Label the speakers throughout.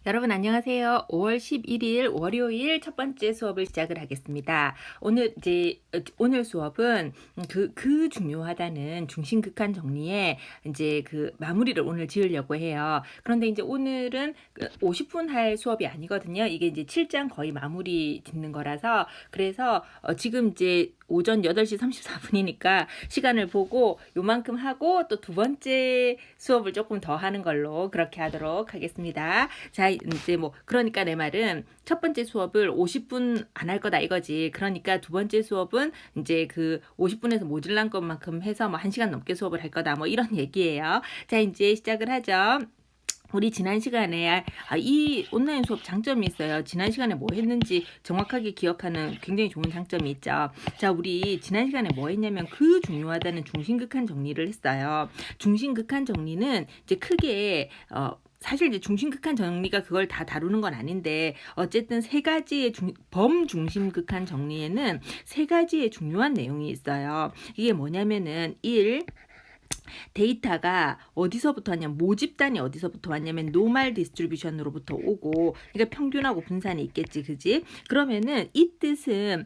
Speaker 1: 여러분 안녕하세요. 5월 11일 월요일 첫 번째 수업을 시작을 하겠습니다. 오늘 수업은 그 중요하다는 중심극한 정리에 이제 그 마무리를 오늘 지으려고 해요. 그런데 이제 오늘은 50분 할 수업이 아니거든요. 이게 이제 7장 거의 마무리 짓는 거라서 그래서 지금 이제 오전 8시 34분이니까 시간을 보고 요만큼 하고 또 두 번째 수업을 조금 더 하는 걸로 그렇게 하도록 하겠습니다. 자, 이제 그러니까 내 말은 첫 번째 수업을 50분 안 할 거다 이거지. 그러니까 두 번째 수업은 이제 그 50분에서 모질란 것만큼 해서 1시간 넘게 수업을 할 거다. 이런 얘기예요. 자, 이제 시작을 하죠. 우리 지난 시간에 이 온라인 수업 장점이 있어요. 지난 시간에 뭐 했는지 정확하게 기억하는 굉장히 좋은 장점이 있죠. 자, 우리 지난 시간에 뭐 했냐면 그 중요하다는 중심극한 정리를 했어요. 중심극한 정리는 이제 크게 사실 이제 중심극한 정리가 그걸 다 다루는 건 아닌데 어쨌든 세 가지의 범중심극한 정리에는 세 가지의 중요한 내용이 있어요. 이게 뭐냐면은 1. 데이터가 어디서부터 왔냐면 모집단이 어디서부터 왔냐면 노멀 디스트리뷰션으로부터 오고, 그러니까 평균하고 분산이 있겠지, 그지? 그러면은 이 뜻은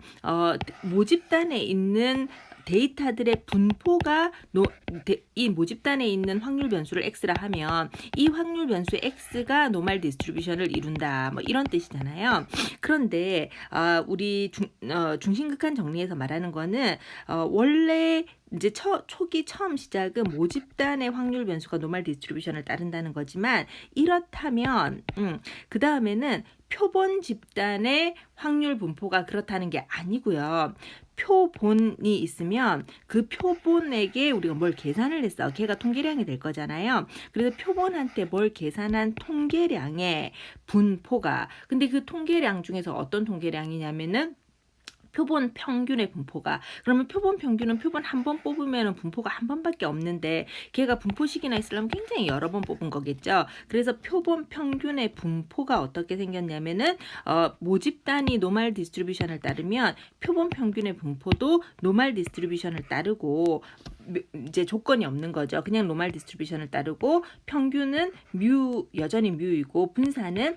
Speaker 1: 모집단에 있는 데이터들의 분포가 이 모집단에 있는 확률 변수를 x라 하면 이 확률 변수 x가 노멀 디스트리뷰션을 이룬다, 이런 뜻이잖아요. 그런데 우리 중심극한 정리에서 말하는 거는 원래 이제 초기 처음 시작은 모집단의 확률 변수가 노멀 디스트리뷰션을 따른다는 거지만, 이렇다면 그 다음에는 표본 집단의 확률 분포가 그렇다는 게 아니고요. 표본이 있으면 그 표본에게 우리가 뭘 계산을 했어. 걔가 통계량이 될 거잖아요. 그래서 표본한테 뭘 계산한 통계량의 분포가, 근데 그 통계량 중에서 어떤 통계량이냐면은 표본 평균의 분포가, 그러면 표본 평균은 표본 한 번 뽑으면 분포가 한 번밖에 없는데 걔가 분포식이나 있으려면 굉장히 여러 번 뽑은 거겠죠. 그래서 표본 평균의 분포가 어떻게 생겼냐면은 모집단이 노멀 디스트리뷰션을 따르면 표본 평균의 분포도 노멀 디스트리뷰션을 따르고, 이제 조건이 없는 거죠. 그냥 노멀 디스트리뷰션을 따르고 평균은 여전히 뮤이고 분산은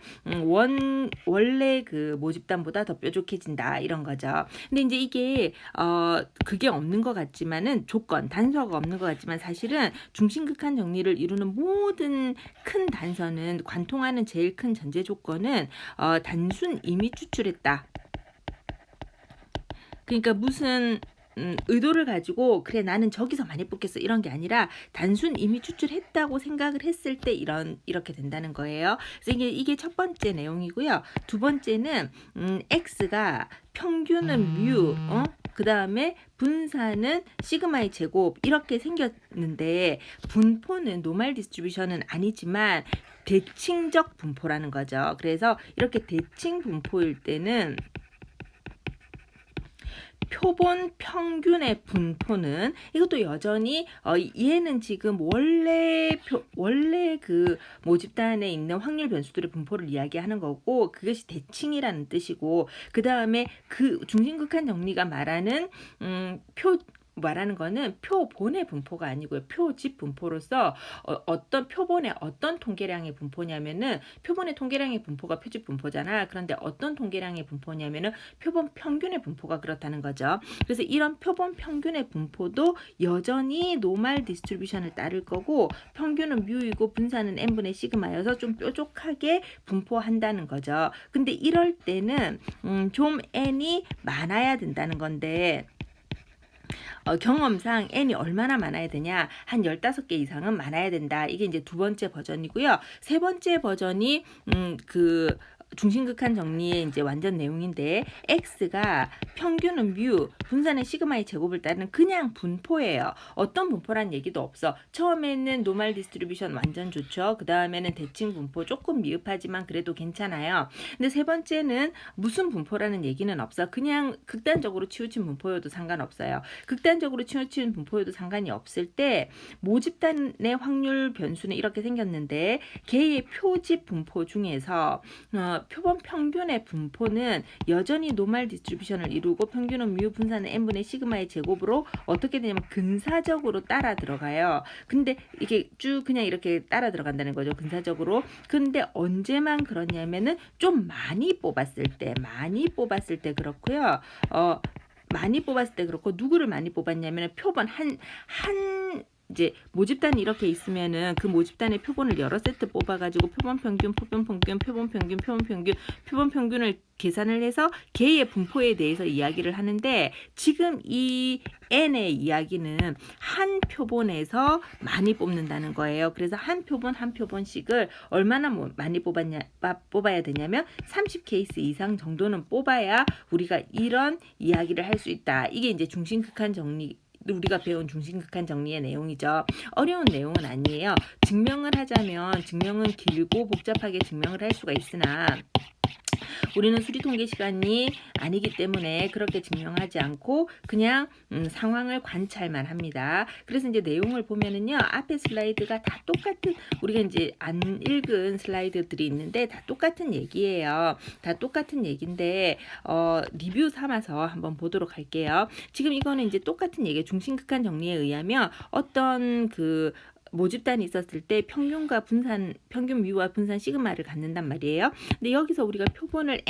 Speaker 1: 원래 그 모집단보다 더 뾰족해진다, 이런 거죠. 근데 이제 이게 그게 없는 것 같지만은, 단서가 없는 것 같지만 사실은 중심극한 정리를 이루는 모든 큰 단서는, 관통하는 제일 큰 전제 조건은 단순 임의 추출했다. 그러니까 무슨 의도를 가지고 그래 나는 저기서 많이 뽑겠어 이런 게 아니라 단순 이미 추출했다고 생각을 했을 때 이렇게 된다는 거예요. 그래서 이게 첫 번째 내용이고요. 두 번째는 x가 평균은 뮤, 그 다음에 분산은 시그마의 제곱 이렇게 생겼는데, 분포는 노멀 디스트리뷰션은 아니지만 대칭적 분포라는 거죠. 그래서 이렇게 대칭 분포일 때는 표본 평균의 분포는, 이것도 여전히 얘는 지금 원래 그 모집단에 있는 확률 변수들의 분포를 이야기하는 거고, 그것이 대칭이라는 뜻이고, 그 다음에 그 중심극한 정리가 말하는 말하는 거는 표본의 분포가 아니고요. 표집 분포로서 어떤 표본의 어떤 통계량의 분포냐면은, 표본의 통계량의 분포가 표집 분포잖아. 그런데 어떤 통계량의 분포냐면은 표본 평균의 분포가 그렇다는 거죠. 그래서 이런 표본 평균의 분포도 여전히 노멀 디스트리뷰션을 따를 거고, 평균은 뮤이고 분산은 n분의 시그마여서 좀 뾰족하게 분포한다는 거죠. 근데 이럴 때는 좀 n이 많아야 된다는 건데, 경험상 n이 얼마나 많아야 되냐, 한 15개 이상은 많아야 된다. 이게 이제 두 번째 버전이고요. 세 번째 버전이 그 중심극한 정리의 이제 완전 내용인데, x가 평균은 뮤, 분산은 시그마의 제곱을 따르는 그냥 분포예요. 어떤 분포란 얘기도 없어. 처음에는 노멀 디스트리뷰션 완전 좋죠. 그 다음에는 대칭 분포 조금 미흡하지만 그래도 괜찮아요. 근데 세 번째는 무슨 분포라는 얘기는 없어. 그냥 극단적으로 치우친 분포여도 상관없어요. 극단적으로 치우친 분포여도 상관이 없을 때, 모집단의 확률 변수는 이렇게 생겼는데 걔의 표집 분포 중에서 그래서 표본 평균의 분포는 여전히 노멀 디스트리뷰션을 이루고 평균은 뮤 분산은 n분의 시그마의 제곱으로 어떻게 되냐면 근사적으로 따라 들어가요. 근데 이게 쭉 그냥 이렇게 따라 들어간다는 거죠. 근사적으로. 근데 언제만 그러냐면은 좀 많이 뽑았을 때 그렇고요. 많이 뽑았을 때 그렇고, 누구를 많이 뽑았냐면 표본 한 이제 모집단이 이렇게 있으면은 그 모집단의 표본을 여러 세트 뽑아가지고 표본 평균을 계산을 해서 개의 분포에 대해서 이야기를 하는데, 지금 이 n의 이야기는 한 표본에서 많이 뽑는다는 거예요. 그래서 한 표본씩을 얼마나 많이 뽑아야 되냐면 30케이스 이상 정도는 뽑아야 우리가 이런 이야기를 할 수 있다. 이게 이제 중심극한 정리, 우리가 배운 중심극한 정리의 내용이죠. 어려운 내용은 아니에요. 증명을 하자면 증명은 길고 복잡하게 증명을 할 수가 있으나 우리는 수리통계 시간이 아니기 때문에 그렇게 증명하지 않고 그냥 상황을 관찰만 합니다. 그래서 이제 내용을 보면은요, 앞에 슬라이드가 다 똑같은, 우리가 이제 안 읽은 슬라이드들이 있는데 다 똑같은 얘기예요. 다 똑같은 얘기인데 리뷰 삼아서 한번 보도록 할게요. 지금 이거는 이제 똑같은 얘기, 중심극한 정리에 의하면 어떤 그 모집단이 있었을 때 평균과 분산, 평균 뮤와 분산 시그마를 갖는단 말이에요. 근데 여기서 우리가 표본을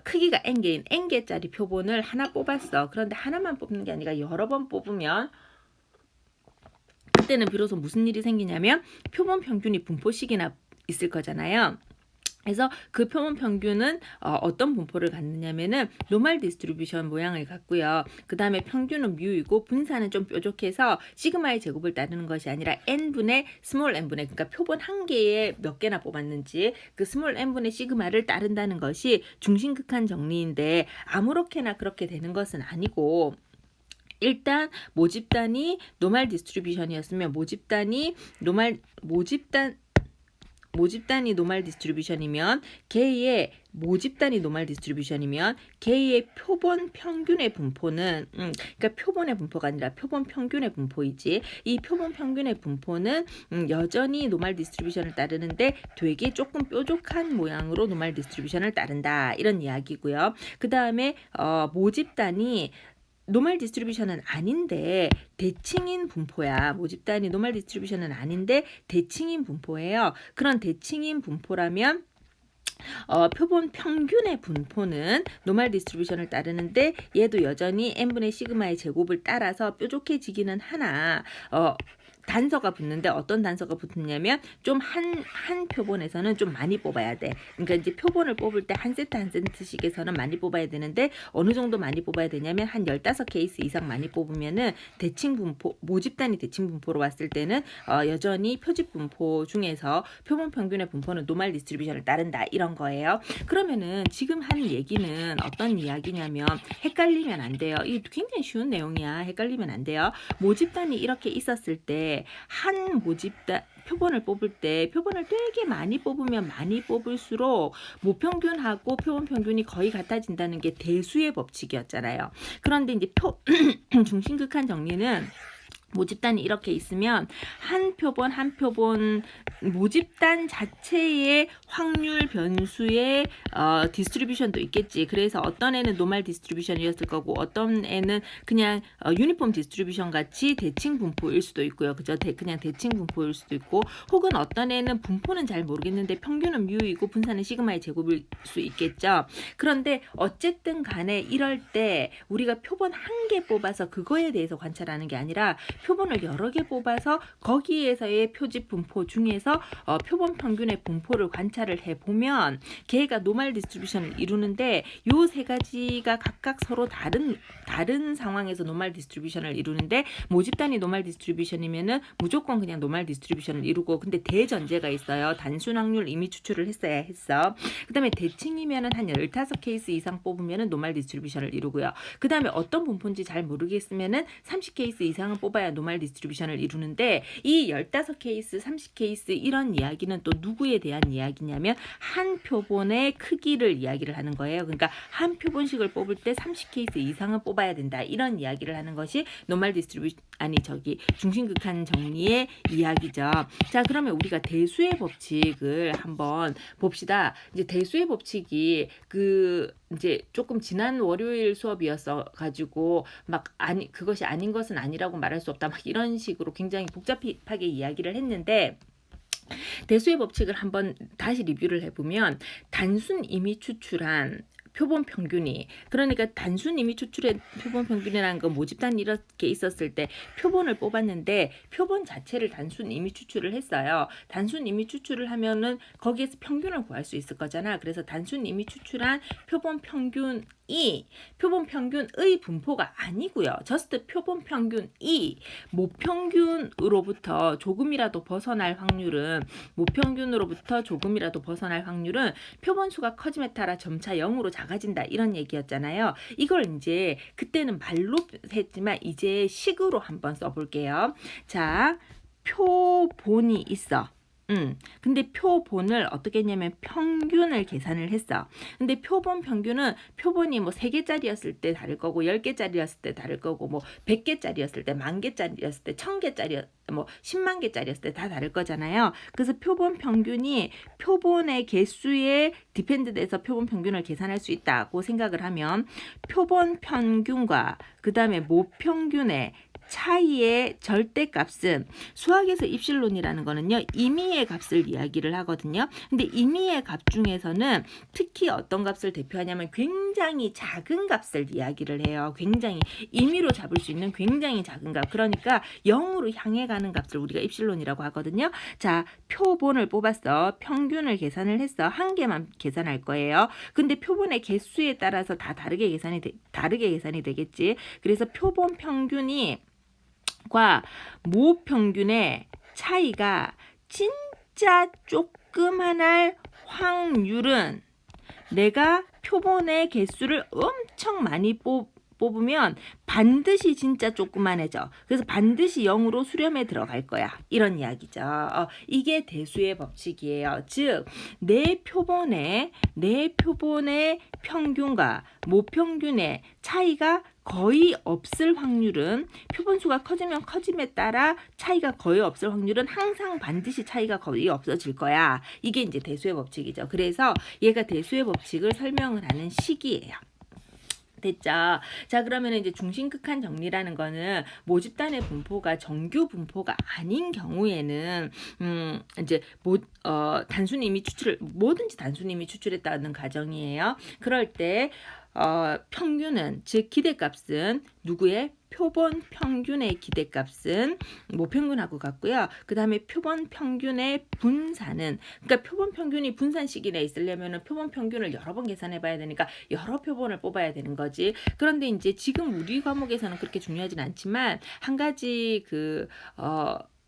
Speaker 1: 크기가 n개인 n개짜리 표본을 하나 뽑았어. 그런데 하나만 뽑는 게 아니라 여러 번 뽑으면 그때는 비로소 무슨 일이 생기냐면 표본 평균이 분포식이나 있을 거잖아요. 그래서 그 표본 평균은 어떤 분포를 갖느냐면은 노멀 디스트리뷰션 모양을 갖고요. 그 다음에 평균은 뮤이고 분산은 좀 뾰족해서 시그마의 제곱을 따르는 것이 아니라 n분의 스몰 n분의, 그러니까 표본 한 개에 몇 개나 뽑았는지 그 스몰 n분의 시그마를 따른다는 것이 중심극한 정리인데, 아무렇게나 그렇게 되는 것은 아니고, 일단 모집단이 노멀 디스트리뷰션이었으면 모집단이 노멀 디스트리뷰션이면 개의 모집단이 노멀 디스트리뷰션이면 개의 표본 평균의 분포는 그러니까 표본의 분포가 아니라 표본 평균의 분포이지, 이 표본 평균의 분포는 여전히 노멀 디스트리뷰션을 따르는데 되게 조금 뾰족한 모양으로 노멀 디스트리뷰션을 따른다, 이런 이야기고요. 그 다음에 모집단이 노멀 디스트리뷰션은 아닌데 대칭인 분포야. 모집단이 노멀 디스트리뷰션은 아닌데 대칭인 분포예요. 그런 대칭인 분포라면 표본 평균의 분포는 노멀 디스트리뷰션을 따르는데 얘도 여전히 n분의 시그마의 제곱을 따라서 뾰족해지기는 하나 단서가 붙는데, 어떤 단서가 붙느냐면 좀 한 표본에서는 좀 많이 뽑아야 돼. 그러니까 이제 표본을 뽑을 때 한 세트씩에서는 많이 뽑아야 되는데 어느 정도 많이 뽑아야 되냐면 한 15케이스 이상 많이 뽑으면은 대칭 분포, 모집단이 대칭 분포로 왔을 때는 여전히 표집 분포 중에서 표본 평균의 분포는 노멀 디스트리뷰션을 따른다, 이런 거예요. 그러면은 지금 한 얘기는 어떤 이야기냐면, 헷갈리면 안 돼요. 이게 굉장히 쉬운 내용이야. 헷갈리면 안 돼요. 모집단이 이렇게 있었을 때 한 모집단 표본을 뽑을 때 표본을 되게 많이 뽑으면 많이 뽑을수록 모평균하고 표본 평균이 거의 같아진다는 게 대수의 법칙이었잖아요. 그런데 이제 중심극한 정리는 모집단이 이렇게 있으면 한 표본 모집단 자체의 확률 변수의 디스트리뷰션도 있겠지. 그래서 어떤 애는 노멀 디스트리뷰션이었을 거고 어떤 애는 그냥 유니폼 디스트리뷰션 같이 대칭 분포일 수도 있고요. 그죠? 그냥 대칭 분포일 수도 있고, 혹은 어떤 애는 분포는 잘 모르겠는데 평균은 뮤이고 분산은 시그마의 제곱일 수 있겠죠. 그런데 어쨌든 간에 이럴 때 우리가 표본 한 개 뽑아서 그거에 대해서 관찰하는 게 아니라 표본을 여러 개 뽑아서 거기에서의 표집 분포 중에서 표본 평균의 분포를 관찰을 해보면 걔가 노멀 디스트리뷰션을 이루는데 요 세 가지가 각각 서로 다른 상황에서 노멀 디스트리뷰션을 이루는데, 모집단이 노멀 디스트리뷰션이면은 무조건 그냥 노멀 디스트리뷰션을 이루고, 근데 대전제가 있어요. 단순 확률 이미 추출을 했어야 했어. 그 다음에 대칭이면은 한 15케이스 이상 뽑으면은 노멀 디스트리뷰션을 이루고요. 그 다음에 어떤 분포인지 잘 모르겠으면은 30케이스 이상은 뽑아야 해야 노멀 디스트리뷰션을 이루는데 이 15케이스, 30케이스 이런 이야기는 또 누구에 대한 이야기냐면 한 표본의 크기를 이야기를 하는 거예요. 그러니까 한 표본씩을 뽑을 때 30케이스 이상은 뽑아야 된다. 이런 이야기를 하는 것이 노멀 디스트리뷰션 중심극한 정리의 이야기죠. 자, 그러면 우리가 대수의 법칙을 한번 봅시다. 이제 대수의 법칙이 이제 조금 지난 월요일 수업이었어 가지고 막 그것이 아닌 것은 아니라고 말할 수 없다. 막 이런 식으로 굉장히 복잡하게 이야기를 했는데 대수의 법칙을 한번 다시 리뷰를 해보면 단순 임의 추출한 표본 평균이 그러니까 단순 임의 추출의 표본 평균이라는 건 모집단이 이렇게 있었을 때 표본을 뽑았는데 표본 자체를 단순 임의 추출을 했어요. 단순 임의 추출을 하면은 거기에서 평균을 구할 수 있을 거잖아. 그래서 단순 임의 추출한 표본 평균이 표본 평균의 분포가 아니고요. 저스트 표본 평균이 모평균으로부터 조금이라도 벗어날 확률은 모평균으로부터 조금이라도 벗어날 확률은 표본 수가 커짐에 따라 점차 0으로 작아진다 이런 얘기였잖아요. 이걸 이제 그때는 말로 했지만 이제 식으로 한번 써볼게요. 자, 표본이 있어. 근데 표본을 어떻게 했냐면 평균을 계산을 했어. 근데 표본 평균은 표본이 뭐 3개짜리였을 때 다를 거고 10개짜리였을 때 다를 거고 뭐 100개짜리였을 때 10,000개짜리였을 때 1,000개짜리 뭐 10만 개짜리였을 때 다 다를 거잖아요. 그래서 표본 평균이 표본의 개수에 디펜드돼서 표본 평균을 계산할 수 있다고 생각을 하면 표본 평균과 그 다음에 모평균의 차이의 절대값은 수학에서 입실론이라는 거는요. 임의의 값을 이야기를 하거든요. 근데 임의의 값 중에서는 특히 어떤 값을 대표하냐면 굉장히 작은 값을 이야기를 해요. 굉장히 임의로 잡을 수 있는 굉장히 작은 값. 그러니까 0으로 향해 가는 값을 우리가 입실론이라고 하거든요. 자, 표본을 뽑았어. 평균을 계산을 했어. 한 개만 계산할 거예요. 근데 표본의 개수에 따라서 다 다르게 계산이 되겠지. 그래서 표본 평균이 과 모평균의 차이가 진짜 조그만할 확률은 내가 표본의 개수를 엄청 많이 뽑으면 반드시 진짜 조그만해져. 그래서 반드시 0으로 수렴에 들어갈 거야. 이런 이야기죠. 이게 대수의 법칙이에요. 즉, 내 표본의 평균과 모평균의 차이가 거의 없을 확률은 표본수가 커지면 커짐에 따라 차이가 거의 없을 확률은 항상 반드시 차이가 거의 없어질 거야. 이게 이제 대수의 법칙이죠. 그래서 얘가 대수의 법칙을 설명을 하는 식이에요. 됐죠? 자, 그러면 이제 중심극한 정리라는 거는 모집단의 분포가 정규 분포가 아닌 경우에는 이제 단순 임의 추출을 뭐든지 단순 임의 추출했다는 가정이에요. 그럴 때 평균은 즉 기대값은 누구의 표본 평균의 기대값은 모평균하고 같고요. 그 다음에 표본 평균의 분산은 그러니까 표본 평균이 분산식이나 있으려면 표본 평균을 여러 번 계산해 봐야 되니까 여러 표본을 뽑아야 되는 거지. 그런데 이제 지금 우리 과목에서는 그렇게 중요하진 않지만 한 가지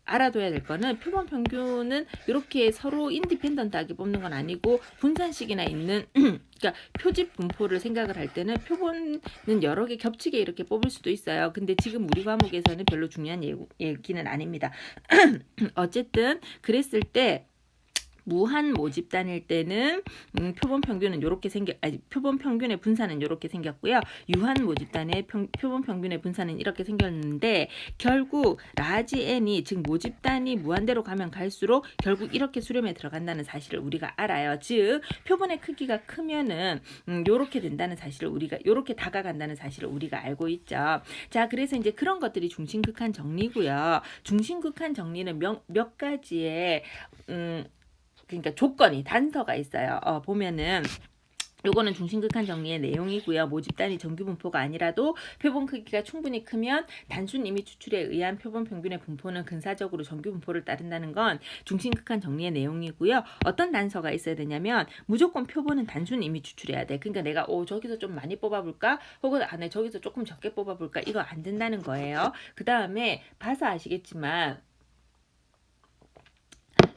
Speaker 1: 알아둬야 될 거는 표본 평균은 이렇게 서로 인디펜던트하게 뽑는 건 아니고 분산식이나 있는 그러니까 표집 분포를 생각을 할 때는 표본은 여러 개 겹치게 이렇게 뽑을 수도 있어요. 근데 지금 우리 과목에서는 별로 중요한 얘기는 아닙니다. 어쨌든 그랬을 때 무한 모집단일 때는 표본 평균은 이렇게 표본 평균의 분산은 이렇게 생겼고요. 유한 모집단의 표본 평균의 분산은 이렇게 생겼는데 결국 라지 n이 즉 모집단이 무한대로 가면 갈수록 결국 이렇게 수렴에 들어간다는 사실을 우리가 알아요. 즉 표본의 크기가 크면은 이렇게 된다는 사실을 우리가 이렇게 다가간다는 사실을 우리가 알고 있죠. 자, 그래서 이제 그런 것들이 중심극한 정리고요. 중심극한 정리는 몇 가지의 그러니까 조건이 단서가 있어요. 보면은 요거는 중심극한 정리의 내용이고요. 모집단이 정규 분포가 아니라도 표본 크기가 충분히 크면 단순 임의 추출에 의한 표본 평균의 분포는 근사적으로 정규 분포를 따른다는 건 중심극한 정리의 내용이고요. 어떤 단서가 있어야 되냐면 무조건 표본은 단순 임의 추출해야 돼. 그러니까 내가 저기서 좀 많이 뽑아볼까? 혹은 네, 저기서 조금 적게 뽑아볼까? 이거 안 된다는 거예요. 그 다음에 봐서 아시겠지만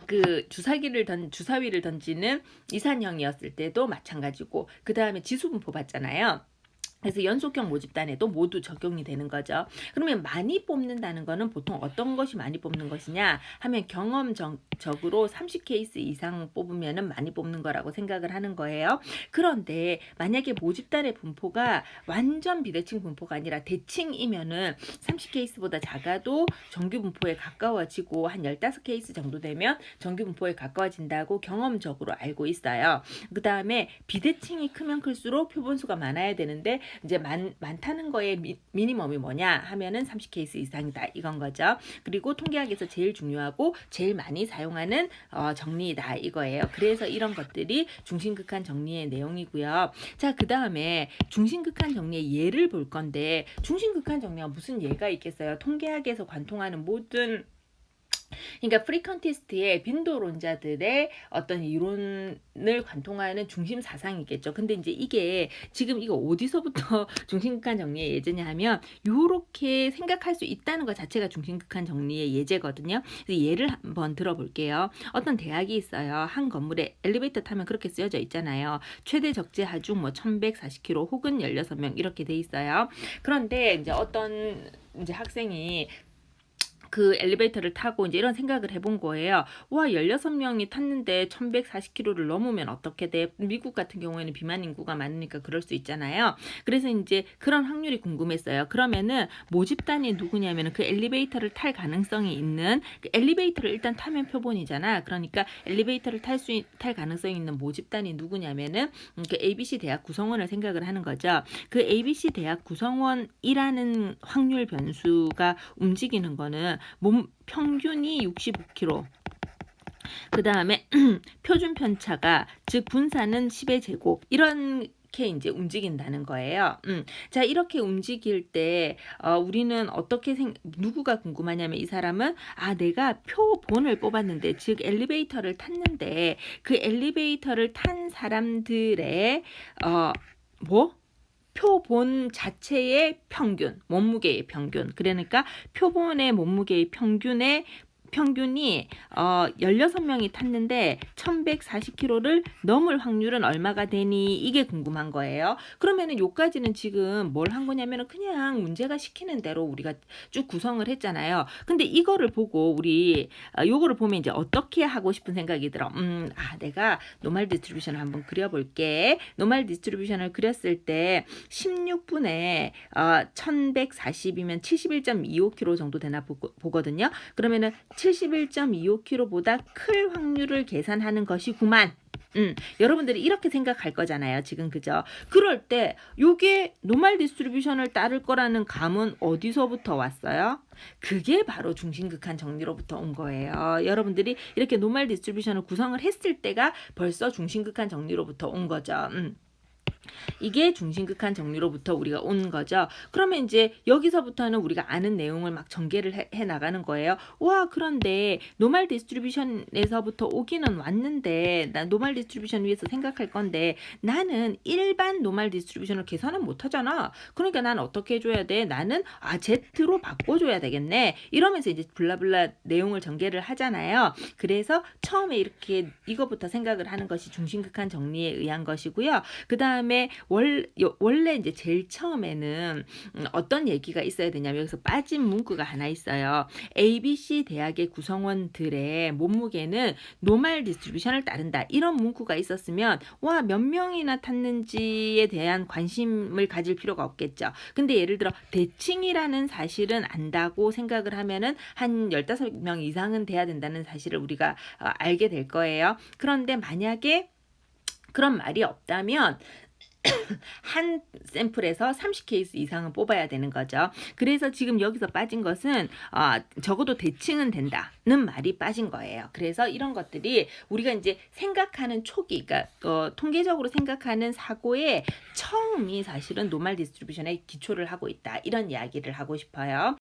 Speaker 1: 그 주사위를 던지는 이산형이었을 때도 마찬가지고 그 다음에 지수분포 봤잖아요. 그래서 연속형 모집단에도 모두 적용이 되는 거죠. 그러면 많이 뽑는다는 거는 보통 어떤 것이 많이 뽑는 것이냐 하면 경험적으로 30케이스 이상 뽑으면 많이 뽑는 거라고 생각을 하는 거예요. 그런데 만약에 모집단의 분포가 완전 비대칭 분포가 아니라 대칭이면은 30케이스보다 작아도 정규 분포에 가까워지고 한 15케이스 정도 되면 정규 분포에 가까워진다고 경험적으로 알고 있어요. 그 다음에 비대칭이 크면 클수록 표본수가 많아야 되는데 이제 많다는 거에 미니멈이 뭐냐 하면은 30케이스 이상이다 이건 거죠. 그리고 통계학에서 제일 중요하고 제일 많이 사용하는 정리이다 이거예요. 그래서 이런 것들이 중심극한 정리의 내용이고요. 자, 그 다음에 중심극한 정리의 예를 볼 건데 중심극한 정리가 무슨 예가 있겠어요? 통계학에서 관통하는 모든 그러니까 프리컨티스트의 빈도론자들의 어떤 이론을 관통하는 중심 사상이겠죠. 근데 이제 이게 지금 이거 어디서부터 중심극한 정리의 예제냐 하면 요렇게 생각할 수 있다는 것 자체가 중심극한 정리의 예제거든요. 그래서 예를 한번 들어볼게요. 어떤 대학이 있어요. 한 건물에 엘리베이터 타면 그렇게 쓰여져 있잖아요. 최대 적재 하중 뭐 1140km 혹은 16명 이렇게 돼 있어요. 그런데 이제 어떤 이제 학생이 그 엘리베이터를 타고 이제 이런 생각을 해본 거예요. 와, 16명이 탔는데 1140km를 넘으면 어떻게 돼? 미국 같은 경우에는 비만 인구가 많으니까 그럴 수 있잖아요. 그래서 이제 그런 확률이 궁금했어요. 그러면은 모집단이 누구냐면은 그 엘리베이터를 탈 가능성이 있는 그 엘리베이터를 일단 타면 표본이잖아. 그러니까 엘리베이터를 탈 가능성이 있는 모집단이 누구냐면은 그 ABC 대학 구성원을 생각을 하는 거죠. 그 ABC 대학 구성원이라는 확률 변수가 움직이는 거는 몸 평균이 65kg. 그 다음에 표준 편차가 즉 분산은 10의 제곱 이렇게 이제 움직인다는 거예요. 자, 이렇게 움직일 때 우리는 어떻게 누구가 궁금하냐면 이 사람은 내가 표본을 뽑았는데 즉 엘리베이터를 탔는데 그 엘리베이터를 탄 사람들의 표본 자체의 평균, 몸무게의 평균. 그러니까 표본의 몸무게의 평균이 16명이 탔는데 1140km를 넘을 확률은 얼마가 되니? 이게 궁금한 거예요. 그러면은 요까지는 지금 뭘 한 거냐면은 그냥 문제가 시키는 대로 우리가 쭉 구성을 했잖아요. 근데 이거를 보고 우리 요거를 보면 이제 어떻게 하고 싶은 생각이 들어. 내가 노멀 디스트리뷰션을 한번 그려볼게. 노멀 디스트리뷰션을 그렸을 때 16분에 1140이면 71.25km 정도 되나 보거든요. 그러면은 71.25km보다 클 확률을 계산하는 것이구만. 여러분들이 이렇게 생각할 거잖아요. 지금 그죠? 그럴 때 요게 노멀 디스트리뷰션을 따를 거라는 감은 어디서부터 왔어요? 그게 바로 중심극한 정리로부터 온 거예요. 여러분들이 이렇게 노멀 디스트리뷰션을 구성을 했을 때가 벌써 중심극한 정리로부터 온 거죠. 이게 중심극한 정리로부터 우리가 온 거죠. 그러면 이제 여기서부터는 우리가 아는 내용을 막 전개를 해 나가는 거예요. 와, 그런데 노멀 디스트리뷰션에서부터 오기는 왔는데 나 노멀 디스트리뷰션 위해서 생각할 건데 나는 일반 노멀 디스트리뷰션을 계산은 못 하잖아. 그러니까 난 어떻게 해줘야 돼? 나는 Z로 바꿔줘야 되겠네. 이러면서 이제 블라블라 내용을 전개를 하잖아요. 그래서 처음에 이렇게 이거부터 생각을 하는 것이 중심극한 정리에 의한 것이고요. 그 다음에 원래 이제 제일 처음에는 어떤 얘기가 있어야 되냐면 여기서 빠진 문구가 하나 있어요. ABC 대학의 구성원들의 몸무게는 노멀 디스트리뷰션을 따른다. 이런 문구가 있었으면 와, 몇 명이나 탔는지에 대한 관심을 가질 필요가 없겠죠. 근데 예를 들어 대칭이라는 사실은 안다고 생각을 하면은 한 15명 이상은 돼야 된다는 사실을 우리가 알게 될 거예요. 그런데 만약에 그런 말이 없다면 한 샘플에서 30케이스 이상은 뽑아야 되는 거죠. 그래서 지금 여기서 빠진 것은 적어도 대칭은 된다는 말이 빠진 거예요. 그래서 이런 것들이 우리가 이제 생각하는 초기, 그러니까 통계적으로 생각하는 사고의 처음이 사실은 노멀 디스트리뷰션에 기초를 하고 있다. 이런 이야기를 하고 싶어요.